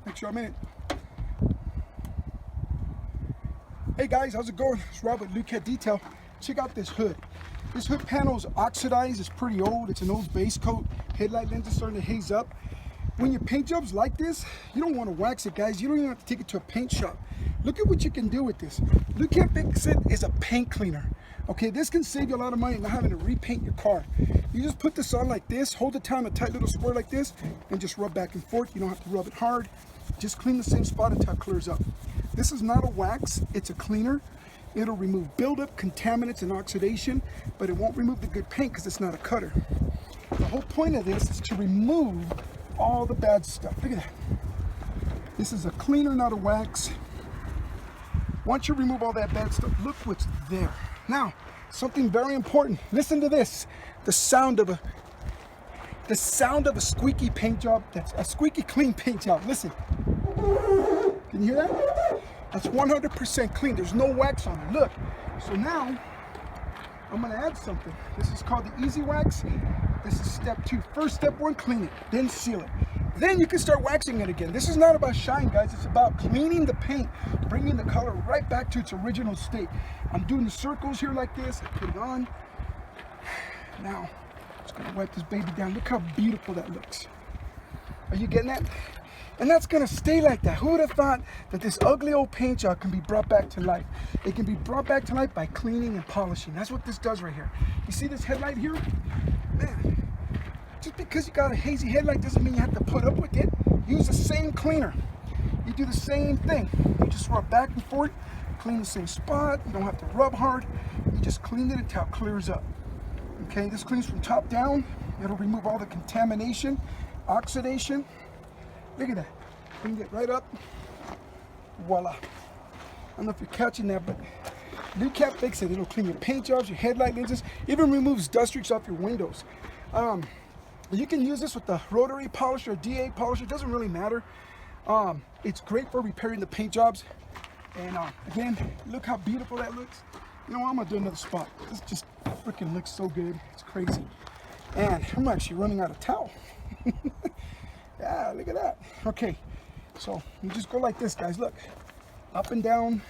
Make sure I'm in it. Hey guys, how's it going? It's Rob with Lukat Detail. Check out this hood. This hood panel is oxidized. It's pretty old. It's an old base coat. Headlight lens is starting to haze up. When your paint job's like this, you don't want to wax it, guys. You don't even have to take it to a paint shop. Look at what you can do with this. Lukat Fix-It is a paint cleaner. Okay, this can save you a lot of money not having to repaint your car. You just put this on like this, hold it down a tight little square like this, and just rub back and forth. You don't have to rub it hard. Just clean the same spot until it clears up. This is not a wax, it's a cleaner. It'll remove buildup, contaminants, and oxidation, but it won't remove the good paint because it's not a cutter. The whole point of this is to remove all the bad stuff. Look at that. This is a cleaner, not a wax. Once you remove all that bad stuff, look what's there. Now, something very important. Listen to this. The sound of a squeaky paint job. That's a squeaky clean paint job. Listen. Can you hear that? That's 100% clean. There's no wax on it. Look. So now I'm going to add something. This is called the easy wax. This is step 2. First, step 1, clean it, then seal it. Then you can start waxing it again. This is not about shine, guys. It's about cleaning the paint, bringing the color right back to its original state. I'm doing the circles here like this. I put it on. Now, I'm just going to wipe this baby down. Look how beautiful that looks. Are you getting that? And that's going to stay like that. Who would have thought that this ugly old paint job can be brought back to life? It can be brought back to life by cleaning and polishing. That's what this does right here. You see this headlight here? Man, just because you got a hazy headlight doesn't mean you have to put up with it. Use the same cleaner. You do the same thing. You just rub back and forth, clean the same spot. You don't have to rub hard. You just clean it until it clears up. Okay, this cleans from top down. It'll remove all the contamination, oxidation. Look at that. Cleaned it right up. Voila. I don't know if you're catching that, but Lukat Fix-It. It'll clean your paint jobs, your headlight lenses, even removes dust streaks off your windows. You can use this with the rotary polisher or DA polisher. It doesn't really matter. It's great for repairing the paint jobs. And again, look how beautiful that looks. You know what? I'm going to do another spot. This just freaking looks so good. It's crazy. And I'm actually running out of towel. Yeah, look at that. Okay, so you just go like this, guys. Look, up and down.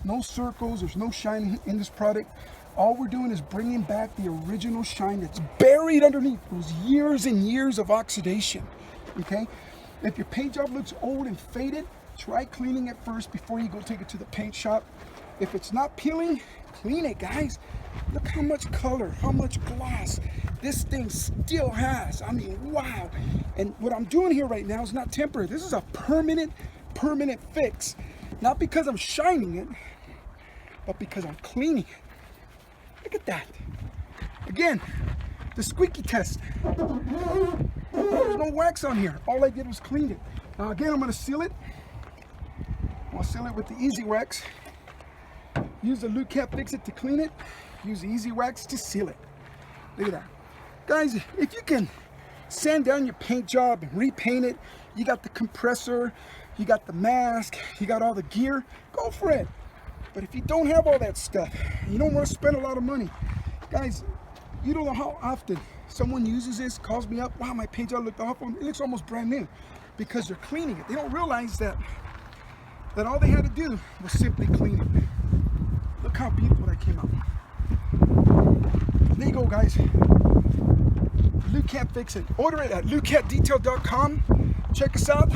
No circles. There's no shine in this product. All we're doing is bringing back the original shine that's buried underneath those years and years of oxidation. Okay, if your paint job looks old and faded, try cleaning it first before you go take it to the paint shop. If it's not peeling, clean it, guys. Look how much color, how much gloss this thing still has. I mean, wow. And what I'm doing here right now is not temporary. This is a permanent fix. Not because I'm shining it, but because I'm cleaning it. Look at that. Again, the squeaky test. There's no wax on here. All I did was clean it. Now again, I'm going to seal it. I'll seal it with the easy wax. Use the Lukat Fix-It to clean it. Use the easy wax to seal it. Look at that. Guys, if you can sand down your paint job and repaint it, you got the compressor, you got the mask, you got all the gear, go for it. But if you don't have all that stuff, you don't want to spend a lot of money. Guys, you don't know how often someone uses this, calls me up, wow, my paint job looked awful. It looks almost brand new because they're cleaning it. They don't realize that all they had to do was simply clean it. Look how beautiful that came out. There you go, guys. Lukat Fix-It. Order it at lukatdetail.com. Check us out.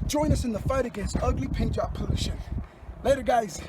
Join us in the fight against ugly paint job pollution. Later, guys.